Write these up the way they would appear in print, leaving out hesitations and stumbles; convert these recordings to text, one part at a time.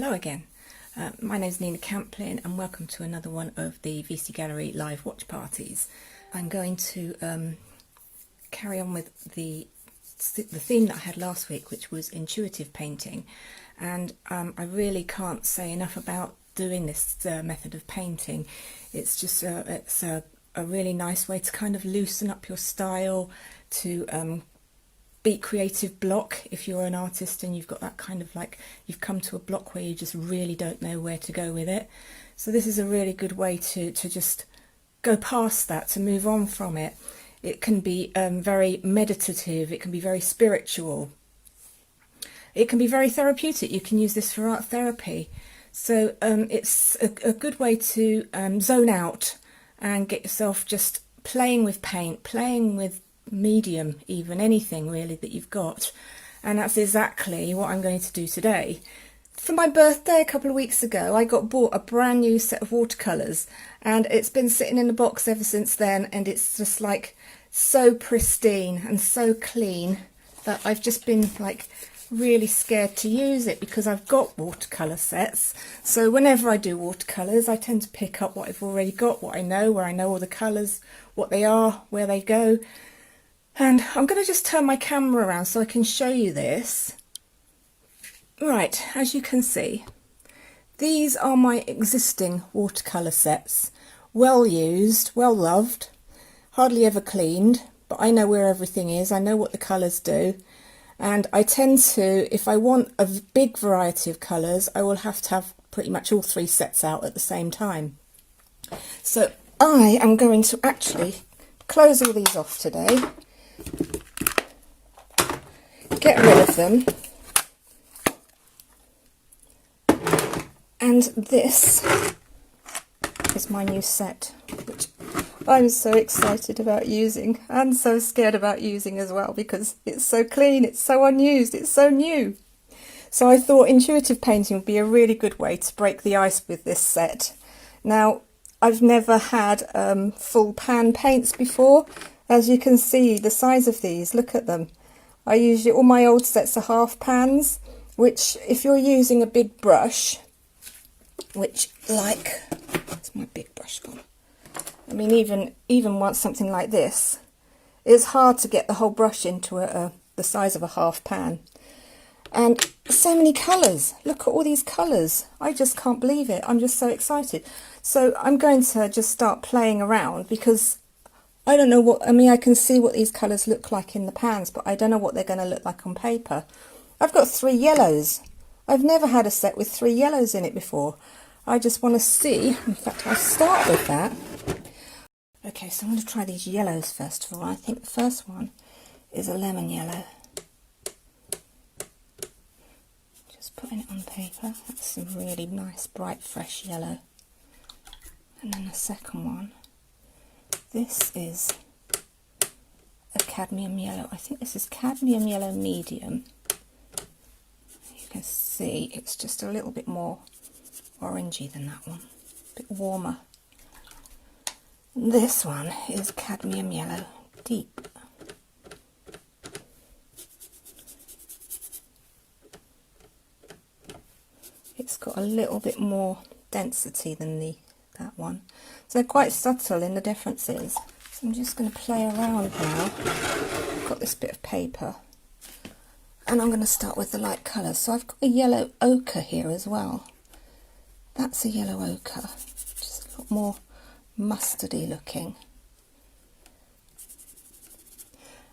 Hello again. My name is Nina Camplin and welcome to another one of the VC Gallery live watch parties. I'm going to carry on with the theme that I had last week, which was intuitive painting, and I really can't say enough about doing this method of painting. It's just it's a really nice way to kind of loosen up your style, to beat creative block if you're an artist and you've got that kind of like you've come to a block where you just really don't know where to go with it. So this is a really good way to just go past that, to move on from it. It can be very meditative, it can be very spiritual, it can be very therapeutic. You can use this for art therapy. So it's a good way to zone out and get yourself just playing with paint, playing with medium, even anything really that you've got. And that's exactly what I'm going to do today. For my birthday a couple of weeks ago, I got bought a brand new set of watercolours, and it's been sitting in the box ever since then, and it's just like so pristine and so clean that I've just been like really scared to use it, because I've got watercolour sets. So whenever I do watercolours, I tend to pick up what I've already got, what I know, where I know all the colours, what they are, where they go. And I'm going to just turn my camera around so I can show you this. Right, as you can see, these are my existing watercolour sets. Well used, well loved, hardly ever cleaned, but I know where everything is, I know what the colours do. And I tend to, if I want a big variety of colours, I will have to have pretty much all three sets out at the same time. So I am going to actually close all these off today. Get rid of them, and this is my new set, which I'm so excited about using and so scared about using as well, because it's so clean, it's so unused, it's so new. So I thought intuitive painting would be a really good way to break the ice with this set. Now, I've never had full pan paints before. As you can see, the size of these, look at them. I usually, all my old sets are half pans, which if you're using a big brush, which like, where's my big brush gone? I mean, even once something like this, it's hard to get the whole brush into the size of a half pan. And so many colours, look at all these colours. I just can't believe it, I'm just so excited. So I'm going to just start playing around, because I don't know what, I mean, I can see what these colours look like in the pans, but I don't know what they're going to look like on paper. I've got 3 yellows. I've never had a set with 3 yellows in it before. I just want to see, in fact I'll start with that. Okay, so I'm going to try these yellows first of all. I think the first one is a lemon yellow. Just putting it on paper. That's some really nice, bright, fresh yellow. And then the second one. This is a cadmium yellow. I think this is cadmium yellow medium. You can see it's just a little bit more orangey than that one, a bit warmer. This one is cadmium yellow deep. It's got a little bit more density than that one. So they're quite subtle in the differences. So I'm just going to play around now. I've got this bit of paper, and I'm going to start with the light colours. So I've got a yellow ochre here as well. That's a yellow ochre, just a lot more mustardy looking.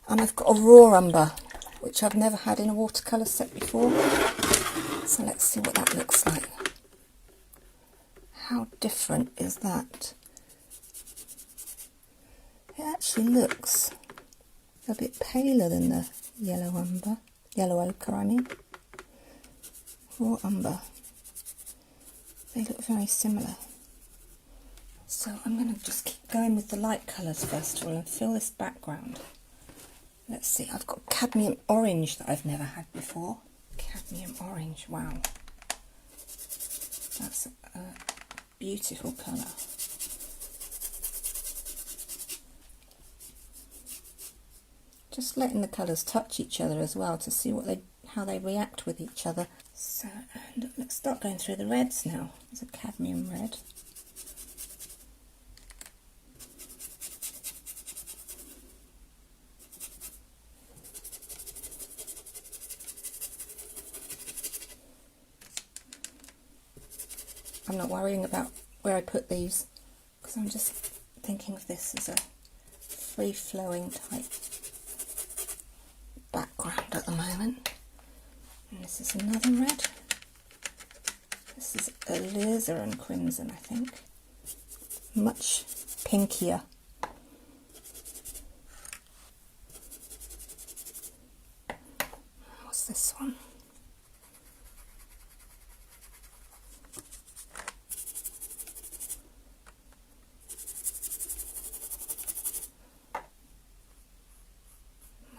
And I've got a raw umber, which I've never had in a watercolour set before. So let's see what that looks like. How different is that? It actually looks a bit paler than the yellow umber, yellow ochre I mean. Raw umber. They look very similar. So I'm going to just keep going with the light colours first of all and fill this background. Let's see, I've got cadmium orange that I've never had before. Cadmium orange, wow. That's a beautiful colour. Just letting the colours touch each other as well to see what they how they react with each other. So let's start going through the reds now. There's a cadmium red. I'm not worrying about where I put these because I'm just thinking of this as a free-flowing type background at the moment. And this is another red. This is alizarin crimson, I think. Much pinkier. What's this one?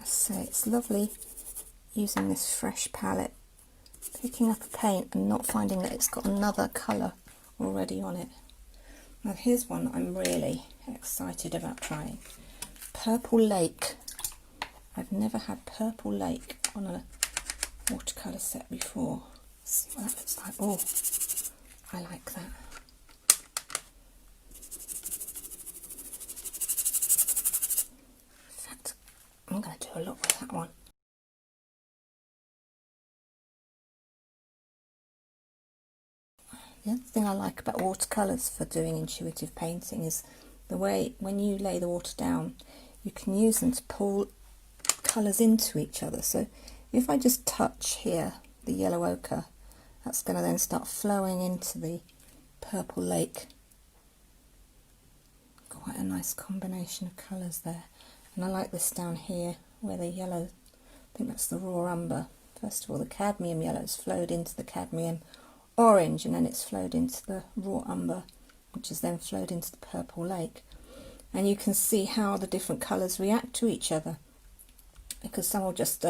So it's lovely using this fresh palette, picking up a paint and not finding that it's got another colour already on it. Now here's one that I'm really excited about trying. Purple Lake. I've never had Purple Lake on a watercolour set before. Let's see what that looks like. Oh, I like that. In fact, I'm going to do a lot with that one. The other thing I like about watercolours for doing intuitive painting is the way when you lay the water down, you can use them to pull colours into each other. So if I just touch here the yellow ochre, that's going to then start flowing into the Purple Lake. Quite a nice combination of colours there. And I like this down here where the yellow, I think that's the raw umber. First of all, the cadmium yellow's flowed into the cadmium orange, and then it's flowed into the raw umber, which has then flowed into the Purple Lake. And you can see how the different colours react to each other, because some will just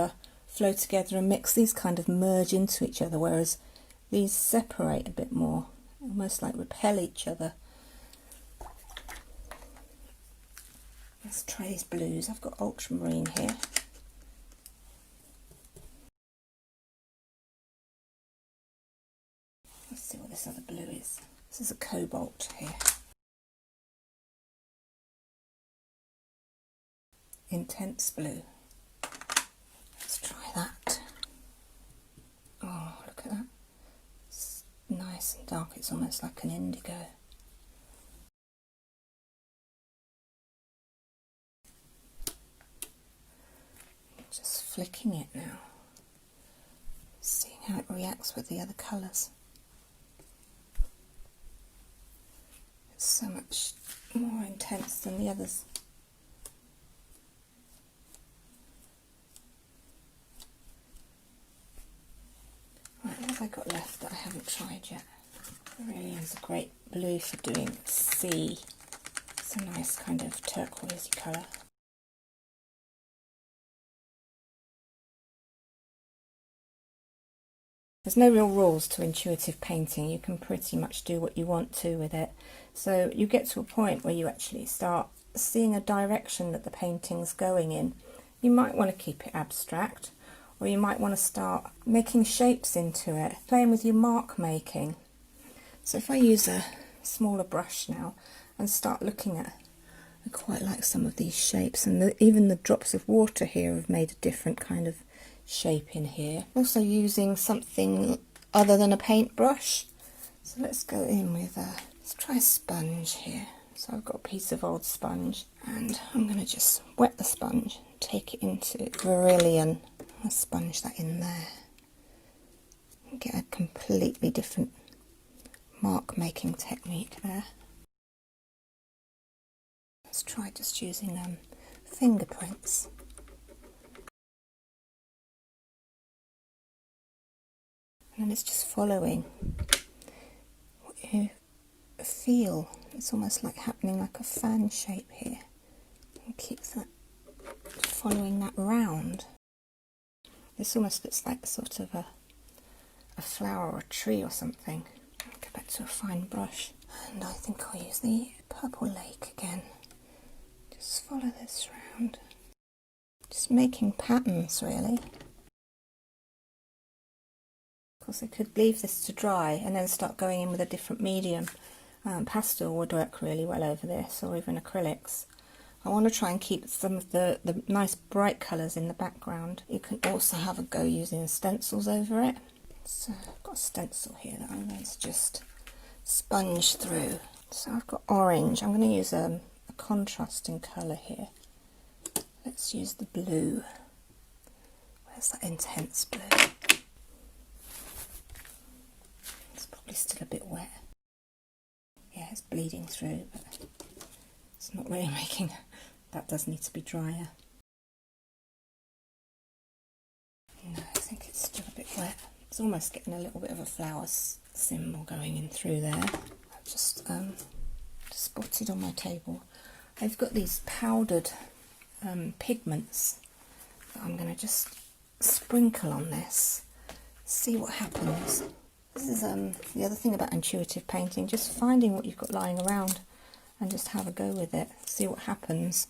flow together and mix. These kind of merge into each other, whereas these separate a bit more, almost like repel each other. Let's try these blues. I've got ultramarine here. Let's see what this other blue is. This is a cobalt here. Intense blue. Let's try that. Oh, look at that. It's nice and dark. It's almost like an indigo. Just flicking it now. Seeing how it reacts with the other colours. It's so much more intense than the others. Right, what have I got left that I haven't tried yet? It really is a great blue for doing sea. It's a nice kind of turquoisey colour. There's no real rules to intuitive painting. You can pretty much do what you want to with it. So you get to a point where you actually start seeing a direction that the painting's going in. You might want to keep it abstract, or you might want to start making shapes into it, playing with your mark making. So if I use a smaller brush now and start looking at, I quite like some of these shapes, and even the drops of water here have made a different kind of shape in here. Also using something other than a paintbrush. So let's go in with let's try a sponge here. So I've got a piece of old sponge, and I'm going to just wet the sponge, take it into Vermilion. I'll sponge that in there and get a completely different mark making technique there. Let's try just using fingerprints. And then it's just following what you feel. It's almost like happening like a fan shape here. And keep that, following that round. This almost looks like sort of a flower or a tree or something. I'll go back to a fine brush. And I think I'll use the Purple Lake again. Just follow this round. Just making patterns really. course I could leave this to dry and then start going in with a different medium. Pastel would work really well over this, or even acrylics. I want to try and keep some of the nice bright colours in the background. You can also have a go using stencils over it. So I've got a stencil here that I'm going to just sponge through. So I've got orange. I'm going to use a contrasting colour here. Let's use the blue. Where's that intense blue? It's probably still a bit wet. Yeah, it's bleeding through, but it's not really making... That does need to be drier. No, I think it's still a bit wet. It's almost getting a little bit of a flower symbol going in through there. I've just spotted on my table. I've got these powdered pigments that I'm going to just sprinkle on this, see what happens. This is the other thing about intuitive painting, just finding what you've got lying around and just have a go with it, see what happens.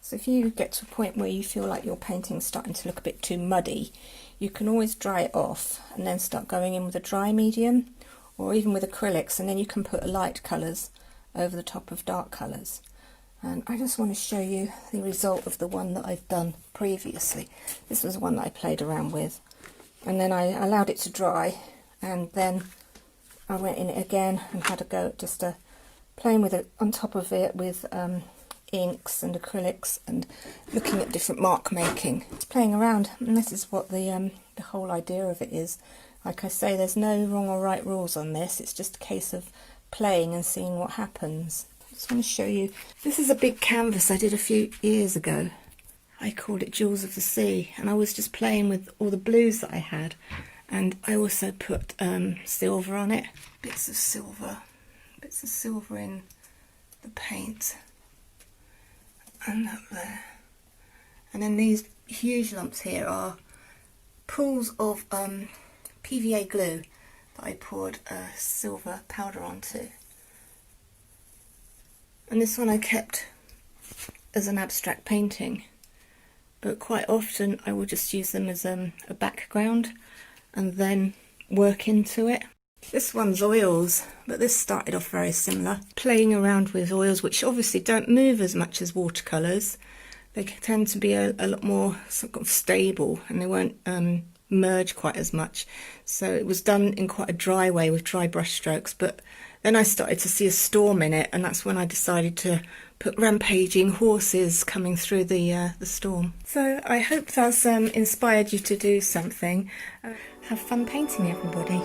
So if you get to a point where you feel like your painting's starting to look a bit too muddy, you can always dry it off and then start going in with a dry medium, or even with acrylics, and then you can put light colours over the top of dark colours. And I just want to show you the result of the one that I've done previously. This was one that I played around with, and then I allowed it to dry, and then I went in it again and had a go at just playing with it on top of it with inks and acrylics and looking at different mark making. It's playing around, and this is what the whole idea of it is. Like I say, there's no wrong or right rules on this. It's just a case of playing and seeing what happens. I just want to show you. This is a big canvas I did a few years ago. I called it Jewels of the Sea, and I was just playing with all the blues that I had, and I also put silver on it. Bits of silver in the paint. And up there. And then these huge lumps here are pools of PVA glue that I poured silver powder onto. And this one I kept as an abstract painting, but quite often I will just use them as a background and then work into it. This one's oils, but this started off very similar. Playing around with oils, which obviously don't move as much as watercolours. They tend to be a lot more sort of stable, and they won't merge quite as much. So it was done in quite a dry way with dry brush strokes, but then I started to see a storm in it, and that's when I decided to put rampaging horses coming through the storm. So I hope that's inspired you to do something. Have fun painting, everybody.